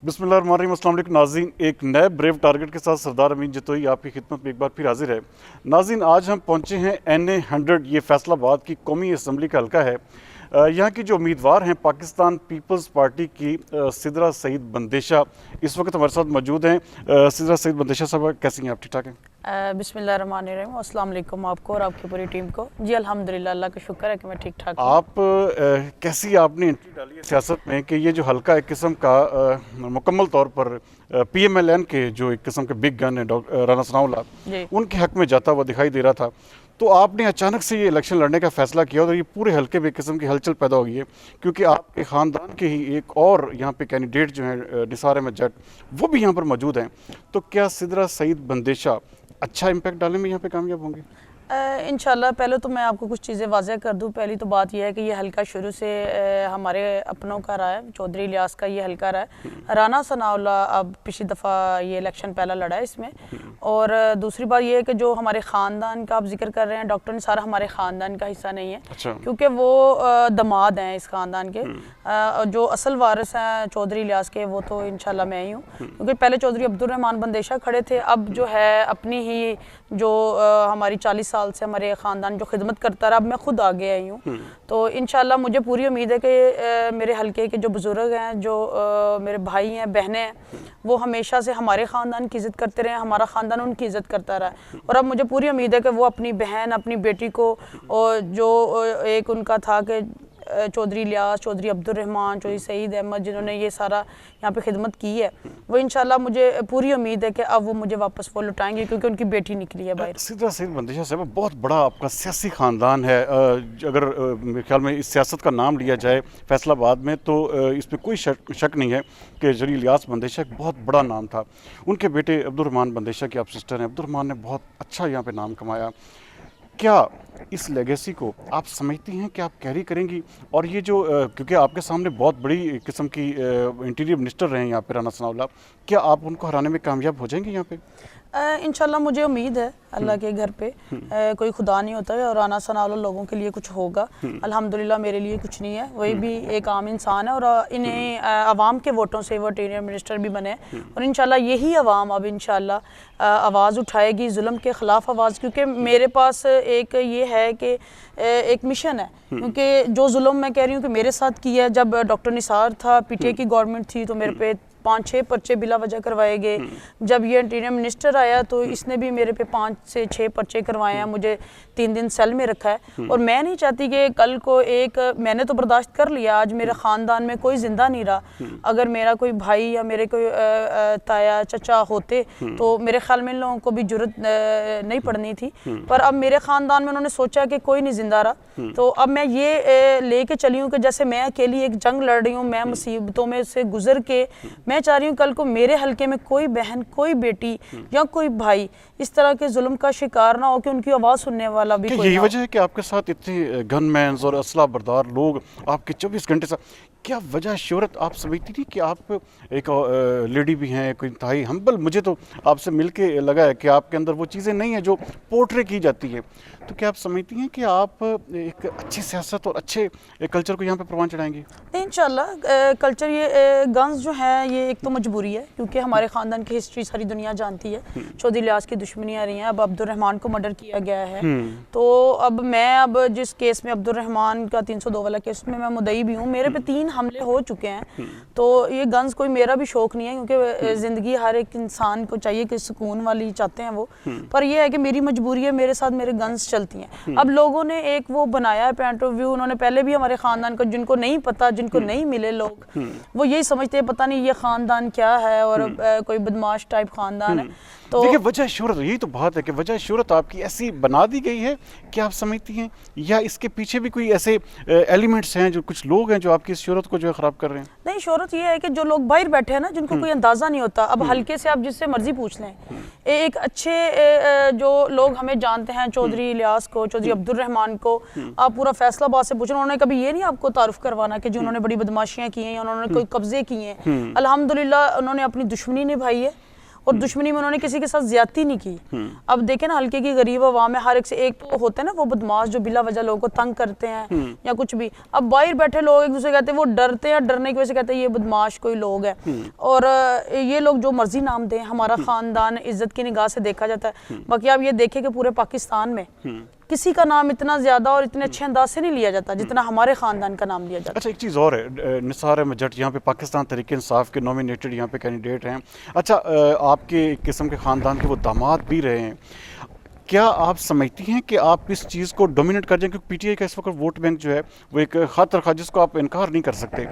बिस्मिल्लाहिर्रहमानिर्रहीम। अस्सलाम वालेकुम नाज़रीन, एक नए ब्रेव टारगेट के साथ सरदार अमीन जतोई आपकी खिदमत में एक बार फिर हाजिर है। नाज़रीन, आज हम पहुंचे हैं NA 100, ये फैसलाबाद की कौमी असम्बली का हल्का है। यहाँ की जो उम्मीदवार हैं पाकिस्तान पीपल्स पार्टी की सिदरा सईद बंदेशा इस वक्त हमारे साथ मौजूद हैं। सिदरा सईद बंदेशा साहब, कैसी हैं आप? ठीक ठाक हैं? बिस्मिल्लाहिर्रहमानिर्रहीम। अस्सलाम वालेकुम आपको और आपकी पूरी टीम को। जी अल्हम्दुलिल्लाह, अल्लाह का शुक्र है कि मैं ठीक ठाक हूँ। आप कैसी आपने एंट्री डाली है सियासत में कि ये जो हल्का एक किस्म का मुकम्मल तौर पर PMLN के जो एक किस्म के बिग गन है राना सनाउल्लाह, उनके हक में जाता हुआ दिखाई दे रहा था, तो आपने अचानक से ये इलेक्शन लड़ने का फैसला किया और ये पूरे हल्के में एक किस्म की हलचल पैदा हो गई है, क्योंकि आपके ख़ानदान के ही एक और यहाँ पे कैंडिडेट जो हैं निसार अहमद जट, वो भी यहाँ पर मौजूद हैं। तो क्या सिदरा सईद बंदेशा अच्छा इम्पैक्ट डालने में यहाँ पे कामयाब होंगे? इंशाल्लाह। पहले तो मैं आपको कुछ चीज़ें वाज़ेह कर दूं। पहली तो बात यह है कि ये हल्का शुरू से हमारे अपनों का रहा है, चौधरी इलियास का ये हल्का रहा है। राना सनाउल्लाह अब पिछली दफ़ा ये इलेक्शन पहला लड़ा है इसमें। और दूसरी बात ये है कि जो हमारे ख़ानदान का आप जिक्र कर रहे हैं, डॉक्टर निसार हमारे ख़ानदान का हिस्सा नहीं है। अच्छा। क्योंकि वो दमाद हैं इस ख़ानदान के। जो असल वारिस हैं चौधरी इलियास के, वो तो इंशाल्लाह मैं ही हूँ। क्योंकि पहले चौधरी अब्दुर्रहमान बंदेशा खड़े थे, अब जो है अपनी ही जो हमारी 40 साल से हमारे ख़ानदान जो खिदमत करता रहा, अब मैं खुद आगे आई हूँ। तो इंशाल्लाह मुझे पूरी उम्मीद है कि मेरे हल्के के जो बुज़ुर्ग हैं, जो मेरे भाई हैं, बहनें हैं, वो हमेशा से हमारे ख़ानदान की इज़्ज़त करते रहे, हमारा ख़ानदान उनकी इज़्ज़त करता रहा। और अब मुझे पूरी उम्मीद है कि वो अपनी बहन, अपनी बेटी को, और जो एक उनका था कि चौधरी इलियास, चौधरी अब्दुर्रहमान, चौधरी सईद अहमद, जिन्होंने ये सारा यहाँ पे खिदमत की है, वो इंशाल्लाह मुझे पूरी उम्मीद है कि अब वो मुझे वापस वो लौटाएंगे, क्योंकि उनकी बेटी निकली है बाहर। सिदरा सईद बंदेशा साहब, बहुत बड़ा आपका सियासी ख़ानदान है। अगर मेरे ख्याल में इस सियासत का नाम लिया जाए फैसलाबाद में, तो इसमें कोई शक नहीं है कि चौधरी इलियास बंदेशा एक बहुत बड़ा नाम था। उनके बेटे अब्दुर्रहमान बंदेशा की आप सिस्टर हैं। अब्दुर्रहमान ने बहुत अच्छा यहाँ पर नाम कमाया। क्या इस लेगेसी को आप समझती हैं कि आप कैरी करेंगी? और ये जो क्योंकि आपके सामने बहुत बड़ी किस्म की इंटीरियर मिनिस्टर रहे हैं यहाँ पे राना सनाउल्लाह, क्या आप उनको हराने में कामयाब हो जाएंगे यहाँ पे? इंशाल्लाह मुझे उम्मीद है अल्लाह के घर पे कोई खुदा नहीं होता है, और राना सनाउल्लाह लोगों के लिए कुछ होगा। अल्हम्दुलिल्लाह मेरे लिए कुछ नहीं है, वही भी एक आम इंसान है, और इन्हें आवाम के वोटों से वो इंटीरियर मिनिस्टर भी बने। और इंशाल्लाह यही आवाम अब इंशाल्लाह आवाज़ उठाएगी जुल्म के ख़िलाफ़ आवाज़, क्योंकि मेरे पास एक ये है कि एक मिशन है। क्योंकि जो जुल्म मैं कह रही हूँ कि मेरे साथ किया है, जब डॉक्टर निसार था, PTA की गवर्नमेंट थी, तो मेरे पे 5-6 पर्चे बिला वजह करवाए गए। जब ये इंटीरियर मिनिस्टर आया तो इसने भी मेरे पे 5 से 6 पर्चे करवाए हैं, मुझे 3 दिन सेल में रखा है। और मैं नहीं चाहती कि कल को मैंने तो बर्दाश्त कर लिया, आज मेरे ख़ानदान में कोई ज़िंदा नहीं रहा। अगर मेरा कोई भाई या मेरे कोई ताया चचा होते तो मेरे ख्याल में इन लोगों को भी जुर्रत नहीं पड़नी थी। पर अब मेरे ख़ानदान में उन्होंने सोचा कि कोई नहीं ज़िंदा रहा, तो अब मैं ये लेके चली हूँ कि जैसे मैं अकेली एक जंग लड़ रही हूँ, मैं मुसीबतों में से गुजर के मैं चाह रही हूँ कल को मेरे हल्के में कोई बहन, कोई बेटी या कोई भाई इस तरह के जुल्म का शिकार ना हो, कि उनकी आवाज़ सुनने वाला भी कोई। यही वजह है कि आपके साथ इतने गनमैन्स और असला बरदार लोग आपके 24 घंटे से, क्या वजह शोहरत आप समझती थी कि आप एक लेडी भी हैं, कोई इंतहाई हम्बल? मुझे तो आपसे मिलके लगा है कि आपके अंदर वो चीज़ें नहीं हैं जो पोर्ट्रे की जाती है। तो क्या आप समझती हैं कि आप एक अच्छी सियासत और अच्छे कल्चर को यहाँ पे परवान चढ़ाएंगी? इंशाल्लाह कल्चर ये गन्स जो है ये एक तो मजबूरी है, क्योंकि हमारे ख़ानदान की हिस्ट्री सारी दुनिया जानती है। चौधरी इलियास की दुश्मनियाँ रही हैं, अब अब्दुर्रहमान को मर्डर किया गया है। तो अब जिस केस में अब्दुर्रहमान का 302 वाला केस में मैं मुद्दई भी हूँ, मेरे पे 3 हमले हो चुके हैं। तो ये गन्स कोई मेरा भी शौक नहीं है, क्योंकि ज़िंदगी हर एक इंसान को चाहिए कि सुकून वाली चाहते हैं वो। पर यह है कि मेरी मजबूरी है, मेरे साथ मेरे गन्स चलती हैं। अब लोगों ने एक वो बनाया है पॉइंट ऑफ व्यू, उन्होंने पहले भी हमारे ख़ानदान को, जिनको नहीं पता, जिनको नहीं मिले लोग, वो यही समझते हैं पता नहीं ये ख़ानदान क्या है, और कोई बदमाश टाइप ख़ानदान है। तो देखिए, वजह शोहरत, यही तो बात है कि वजह शोहरत आपकी ऐसी बना दी गई है कि आप समझती हैं, या इसके पीछे भी कोई ऐसे एलिमेंट्स हैं, जो कुछ लोग हैं जो आपकी इस शोहरत को जो है ख़राब कर रहे हैं? नहीं, शोहरत ये है कि जो लोग बाहर बैठे हैं ना, जिनको कोई अंदाज़ा नहीं होता, अब हल्के से आप जिससे मर्जी पूछ लें, एक अच्छे जो लोग हमें जानते हैं, चौधरी इलियास को, चौधरी अब्दुर्रहमान को, आप पूरा फैसलाबाद से पूछें, उन्होंने कभी ये नहीं आपको तारुफ करवाना कि जो उन्होंने बड़ी बदमाशियाँ की हैं, उन्होंने कोई कब्जे किए हैं। अल्हम्दुलिल्लाह उन्होंने अपनी दुश्मनी निभाई है, और दुश्मनी में उन्होंने किसी के साथ ज्यादती नहीं की। अब देखें ना, हल्के की गरीब आवाम में हर एक से एक तो होते हैं ना वो बदमाश जो बिला वजह लोगों को तंग करते हैं या कुछ भी। अब बाहर बैठे लोग एक दूसरे कहते हैं, वो डरते हैं, डरने की वजह से कहते हैं ये बदमाश कोई लोग है। और ये लोग जो मर्जी नाम दें, हमारा खानदान इज्जत की निगाह से देखा जाता है। बाकी आप ये देखें कि पूरे पाकिस्तान में किसी का नाम इतना ज्यादा और इतने अच्छे अंदाज से नहीं लिया जाता जितना हमारे खानदान का नाम लिया जाता है। अच्छा, एक चीज़ और है, निसार अहमद जट यहाँ पे पाकिस्तान तहरीक इंसाफ के नॉमिनेटेड यहाँ पे कैंडिडेट हैं। अच्छा, आपके एक किस्म के ख़ानदान के वो दामाद भी रहे हैं, क्या आप समझती हैं कि आप इस चीज़ को डोमिनेट कर जाएं? क्योंकि पीटीआई का इस वक्त वोट बैंक जो है वो एक खत रखा जिसको आप इनकार नहीं कर सकते,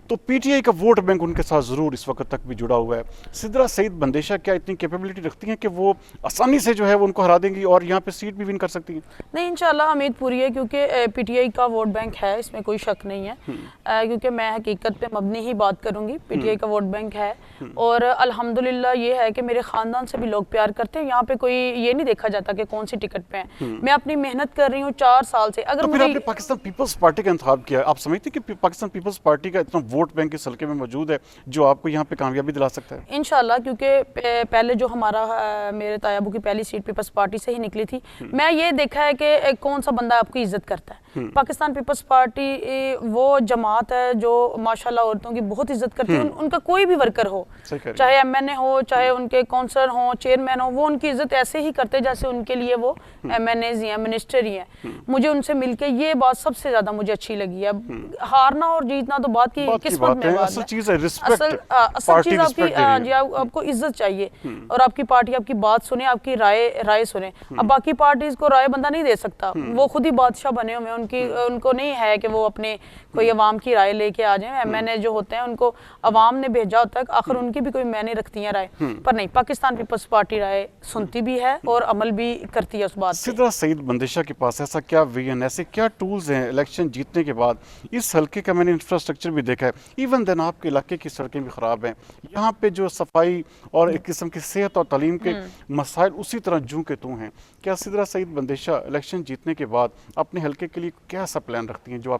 तो पीटीआई का वोट बैंक उनके साथ ज़रूर इस वक्त तक भी जुड़ा हुआ है। सिद्रा सईद बंदेशा क्या इतनी कैपेबिलिटी रखती हैं कि वो आसानी से जो है वो उनको हरा देंगी और यहाँ पे सीट भी विन कर सकती हैं? नहीं, इंशाल्लाह उम्मीद पूरी है, क्योंकि पीटीआई का वोट बैंक है, इसमें कोई शक नहीं है। क्योंकि मैं हकीकत पे मबनी ही बात करूंगी, पीटीआई का वोट बैंक है और अल्हम्दुलिल्लाह ये है कि मेरे ख़ानदान से भी लोग प्यार करते हैं। यहाँ पे कोई ये नहीं देखा जाता कि कौन सी टिकट पे है। मैं अपनी मेहनत कर रही हूँ 4 साल से। अगर तो फिर आपने पाकिस्तान पीपल्स पार्टी का इंतखाब किया, आप समझते हैं कि पाकिस्तान पीपल्स पार्टी का इतना वोट बैंक इस हल्के में मौजूद है जो आपको यहाँ पे कामयाबी दिला सकता है? इंशाल्लाह, क्योंकि पहले जो हमारा मेरे तायाबू की पहली सीट पीपल्स पार्टी से ही निकली थी। मैं ये देखा है कि कौन सा बंदा आपकी इज्जत करता है। पाकिस्तान पीपल्स पार्टी वो जमात है जो माशाल्लाह औरतों की बहुत इज्जत करती है। उनका कोई भी वर्कर हो, चाहे एमएनए हो, चाहे उनके काउंसलर हो, चेयरमैन हो, वो उनकी इज्जत ऐसे ही करते जैसे उनके लिए वो एमएनए ही हैं, मिनिस्टर ही हैं। मुझे उनसे मिलके ये बात सबसे ज्यादा मुझे अच्छी लगी है। हारना और जीतना तो बात की किस्मत में बात है। असल चीज है रिस्पेक्ट, असल चीज आपकी आपको इज्जत चाहिए और आपकी पार्टी आपकी बात सुने, आपकी राय सुने। अब बाकी पार्टीज को राय बंदा नहीं दे सकता, वो खुद ही बादशाह बने हुए हैं। उनको नहीं है कि वो अपने कोई अवाम की राय लेके आ जाए। एमएनए जो होते हैं उनको अवाम ने भेजा होता है, आखिर उनकी भी कोई मैंने रखती है राय, पर नहीं, पाकिस्तान पीपल्स पार्टी राय सुनती भी है और अमल भी करती है उस बात पे। सिद्रा सईद बंदेशा के पास ऐसा क्या विजन, ऐसे क्या टूल्स हैं इलेक्शन जीतने के बाद? इस हल्के का मैंने इंफ्रास्ट्रक्चर भी देखा है, इवन देन आपके इलाके की सड़कें भी ख़राब हैं, यहाँ पे जो सफाई और एक किस्म की सेहत और तालीम के मसाइल उसी तरह जूं के तूं हैं। क्या सिद्रा सईद बंदेशा इलेक्शन जीतने के बाद अपने हल्के के लिए क्या सा प्लान रखती हैं जो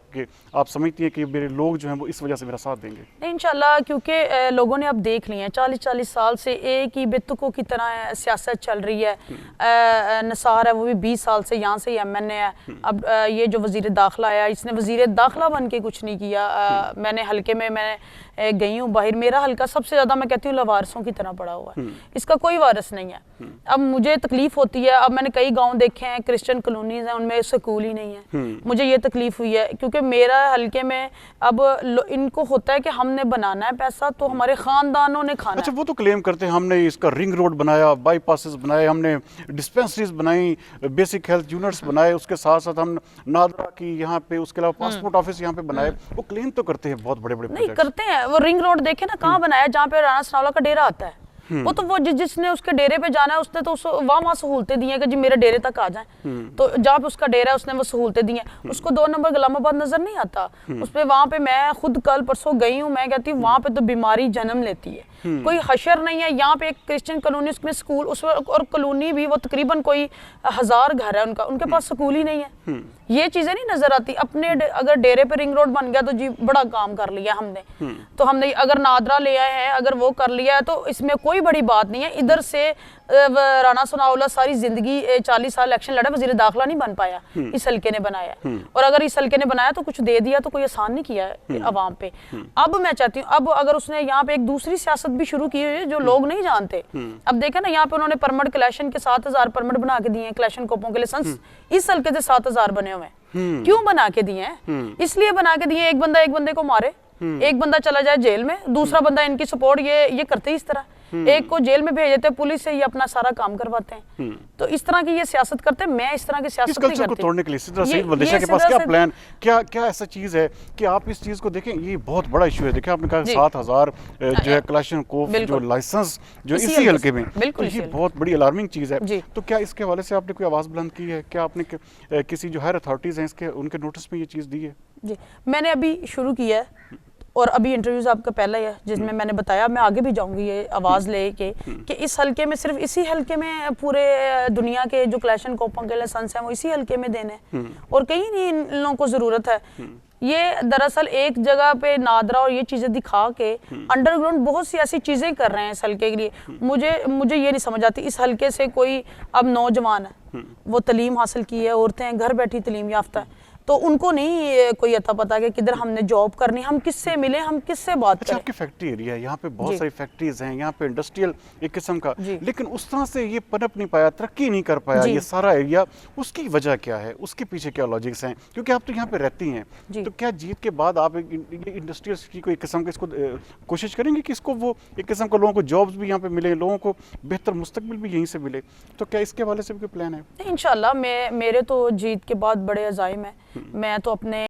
आप समझती हैं कि मेरे लोग जो हैं वो इस वजह से मेरा साथ देंगे? नहीं, इंशाल्लाह, क्योंकि लोगों ने अब देख लिया है 40-40 साल से एक ही बेतुकों की तरह सियासत चल रही है। निसार है वो भी 20 साल से यहाँ से ही एमएनए है। अब ये जो वजीर दाखिला आया, इसने वजीर दाखिला बन के कुछ नहीं किया। मैंने हल्के में मैं गई हूँ बाहर, मेरा हल्का सबसे ज़्यादा मैं कहती हूँ लवारसों की तरह पड़ा हुआ है, इसका कोई वारिस नहीं है। अब मुझे तकलीफ होती है, अब मैंने कई गांव देखे हैं, क्रिश्चियन कॉलोनीज हैं, उनमें स्कूल ही नहीं है। मुझे ये तकलीफ हुई है क्योंकि मेरा हल्के में अब इनको होता है कि हमने बनाना है पैसा तो हमारे खानदानों ने खाना। अच्छा, वो तो क्लेम करते हैं हमने इसका रिंग रोड बनाया, बाईपासेस बनाए, हमने डिस्पेंसरीज बनाई, बेसिक हेल्थ यूनिट्स बनाए, उसके साथ साथ हम नादरा की यहाँ पे, उसके अलावा पासपोर्ट ऑफिस यहाँ पे बनाए। वो क्लेम तो करते हैं बहुत बड़े बड़े नहीं करते हैं। वो रिंग रोड देखे ना कहाँ बनाया, जहाँ पे राणा सनाउल्लाह का डेरा आता है। वो तो वो जिसने उसके डेरे पे जाना है उसने तो वहाँ सहूलतें दी हैं कि जी मेरे डेरे तक आ जाए। तो जहाँ पे उसका डेरा है उसने वो सहूलतें दी हैं। उसको 2 नंबर गुलामाबाद नजर नहीं आता। उस पे वहाँ पे मैं खुद कल परसों गई हूँ, मैं कहती हूँ वहाँ पे तो बीमारी जन्म लेती है, कोई हशर नहीं है। यहाँ पे एक क्रिश्चियन कॉलोनी, उसमें स्कूल और कॉलोनी भी वो तकरीबन कोई 1000 घर है उनके पास स्कूल ही नहीं है। ये चीजें नहीं नजर आती। अपने अगर डेरे पे रिंग रोड बन गया तो जी बड़ा काम कर लिया हमने। तो हमने अगर नादरा ले आए हैं, अगर वो कर लिया है तो इसमें कोई बड़ी बात नहीं है। इधर से राणा सनाउल्लाह सारी जिंदगी 40 साल इलेक्शन लड़ा, वजीर दाखिला नहीं बन पाया, इस हल्के ने बनाया। और अगर इस हल्के ने बनाया तो कुछ दे दिया, तो कोई आसान नहीं किया है अवाम पे। अब मैं चाहती हूँ, अब अगर उसने यहाँ पे एक दूसरी सियासत भी शुरू की है जो लोग नहीं जानते। अब देखे ना, यहाँ पे उन्होंने परमिट कलेक्शन के 7000 परमिट बना के दिए हैं, कलेक्शन कोपों के लाइसेंस इस हल्के से 7000 बने हुए हैं। क्यों बना के दिए हैं? इसलिए बना के दिए, एक बंदा एक बंदे को मारे, एक बंदा चला जाए जेल में, दूसरा बंदा इनकी सपोर्ट ये करते ही इस तरह, एक को जेल में भेज देते, पुलिस से ही अपना सारा काम करवाते हैं। तो इस तरह की ये सियासत करते हैं। मैं इस तरह की सियासत नहीं करती। को तोड़ने के लिए सिद्रा सईद बंदेशा के पास क्या प्लान, क्या ऐसा चीज है कि आप इस चीज को देखें? ये बहुत बड़ा इशू है। देखिए, आपने कहा 7000 जो है कलेक्शन जो लाइसेंस जो इसी हल्के में, तो ये बहुत बड़ी अलार्मिंग चीज है। तो क्या इसके हवाले से आपने कोई आवाज बुलंद की है? क्या आपने किसी जो हायर अथॉरिटीज हैं इसके उनके नोटिस में ये चीज दी है? जी, मैंने अभी शुरू किया है और अभी इंटरव्यूज आपका पहला ही है जिसमें मैंने बताया मैं आगे भी जाऊंगी ये आवाज लेके कि इस हल्के में, सिर्फ इसी हल्के में पूरे दुनिया के जो क्लैशन कोपों के लाइसेंस हैं वो इसी हल्के में देने, और कहीं नहीं इन लोगों को जरूरत है। ये दरअसल एक जगह पे नादरा और ये चीज़ें दिखा के अंडरग्राउंड बहुत सी ऐसी चीज़ें कर रहे हैं इस हल्के के लिए। मुझे ये नहीं समझ आती, इस हल्के से कोई अब नौजवान है, वो तलीम हासिल की है, औरतें हैं घर बैठी तलीम याफ्ता है, तो उनको नहीं कोई अता पता कि किधर हमने जॉब करनी, हम किससे मिले, हम किससे बात अच्छा, करें। आपकी फैक्ट्री एरिया है, यहाँ पे बहुत सारी फैक्ट्रीज हैं, यहाँ पे इंडस्ट्रियल एक किस्म का, लेकिन उस तरह से ये पनप नहीं पाया, तरक्की नहीं कर पाया ये सारा एरिया। उसकी वजह क्या है, उसके पीछे क्या लॉजिक्स हैं? क्योंकि आप तो यहाँ पे रहती हैं, तो क्या जीत के बाद आप इंडस्ट्रियल सिटी को एक किस्म का इसको कोशिश करेंगे कि इसको वो एक किस्म का लोगों को जॉब्स भी यहाँ पे मिले, लोगों को बेहतर मुस्तकबिल भी यहीं से मिले, तो क्या इसके हवाले से भी कोई प्लान है? इंशाल्लाह मेरे तो जीत के बाद बड़े अज़ाइम हैं। मैं तो अपने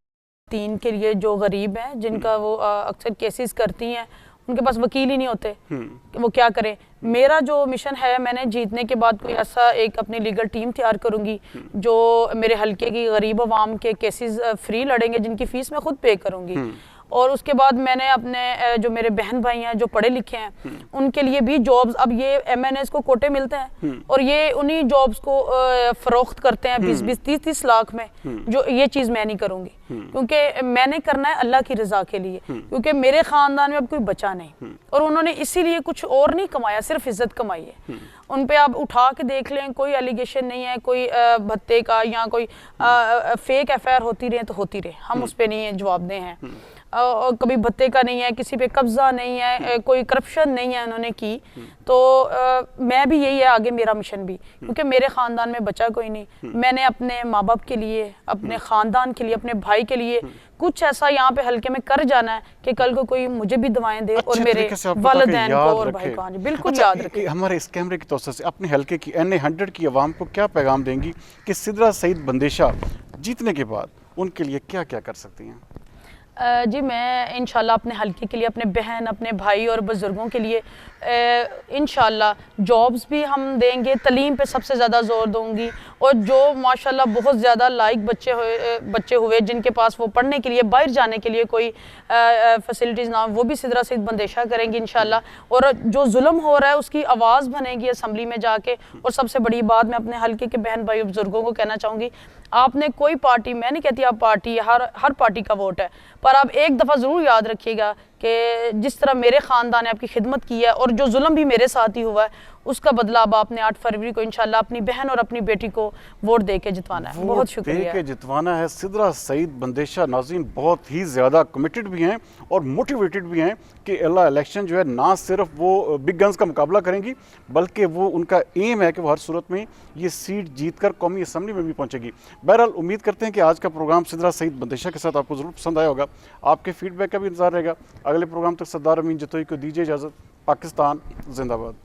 तीन के लिए जो गरीब हैं, जिनका वो अक्सर केसेस करती हैं, उनके पास वकील ही नहीं होते कि वो क्या करें। मेरा जो मिशन है, मैंने जीतने के बाद कोई ऐसा एक अपनी लीगल टीम तैयार करूंगी जो मेरे हल्के की गरीब अवाम के केसेस फ्री लड़ेंगे, जिनकी फीस मैं खुद पे करूंगी। और उसके बाद मैंने अपने जो मेरे बहन भाई हैं जो पढ़े लिखे हैं, उनके लिए भी जॉब्स, अब ये MNS को कोटे मिलते हैं और ये उन्हीं जॉब्स को फरोख्त करते हैं 20-20, 30-30 लाख में। जो ये चीज़ मैं नहीं करूँगी, क्योंकि मैंने करना है अल्लाह की रज़ा के लिए, क्योंकि मेरे ख़ानदान में अब कोई बचा नहीं और उन्होंने इसीलिए कुछ और नहीं कमाया, सिर्फ इज्जत कमाई है। उन पे आप उठा के देख लें, कोई एलिगेशन नहीं है, कोई भत्ते का या कोई फेक FIR होती रहे तो होती रहे, हम उस पर नहीं जवाब दें हैं। कभी भत्ते का नहीं है, किसी पे कब्जा नहीं है, कोई करप्शन नहीं है उन्होंने की। तो मैं भी यही है आगे मेरा मिशन भी, क्योंकि मेरे ख़ानदान में बचा कोई नहीं। मैंने अपने माँ बाप के लिए, अपने ख़ानदान के लिए, अपने भाई के लिए कुछ ऐसा यहाँ पे हल्के में कर जाना है कि कल को कोई मुझे भी दवाएं दे और मेरे वालिदैन को और भाई को। बिल्कुल याद रखें। हमारे इस कैमरे की तौर से अपने हल्के की NA100 की आवाम को क्या पैगाम देंगी कि सिदरा सईद बंदेशा जीतने के बाद उनके लिए क्या क्या कर सकती हैं? जी, मैं इंशाल्लाह अपने हल्के के लिए, अपने बहन, अपने भाई और बुज़ुर्गों के लिए इंशाल्लाह जॉब्स भी हम देंगे, तलीम पे सबसे ज़्यादा ज़ोर दूंगी। और जो माशाल्लाह बहुत ज़्यादा लाइक बच्चे हुए जिनके पास वो पढ़ने के लिए, बाहर जाने के लिए कोई फैसिलिटीज़ ना हो, वो भी सिदरा सईद बंदेशा करेंगे इंशाल्लाह। और जो जुल्म हो रहा है उसकी आवाज़ बनेगी असम्बली में जाके। और सबसे बड़ी बात मैं अपने हल्के के बहन भाई और बुज़ुर्गों को कहना चाहूँगी, आपने कोई पार्टी, मैं नहीं कहती आप पार्टी, हर पार्टी का वोट है, पर आप एक दफ़ा ज़रूर याद रखिएगा कि जिस तरह मेरे ख़ानदान ने आपकी खिदमत की है और जो जुल्म भी मेरे साथ ही हुआ है, उसका बदला अब आपने 8 फरवरी को इंशाल्लाह अपनी बहन और अपनी बेटी को वोट दे के जितवाना है। बहुत शुक्रिया। दे के जितवाना है। सिदरा सईद बंदेशा नाज़रीन बहुत ही ज़्यादा कमिटेड भी हैं और मोटिवेटेड भी हैं कि अल्लाह इलेक्शन जो है ना सिर्फ वो बिग गन्स का मुकाबला करेंगी, बल्कि वो उनका एम है कि वो हर सूरत में ये सीट जीत कर कौमी असम्बली में भी पहुँचेगी। बहरहाल उम्मीद करते हैं कि आज का प्रोग्राम सिदरा सईद बंदेशा के साथ आपको ज़रूर पसंद आया होगा। आपके फीडबैक का भी इंतज़ार रहेगा। अगले प्रोग्राम तक सरदार अमीन जतोई को दीजिए इजाज़त। पाकिस्तान जिंदाबाद।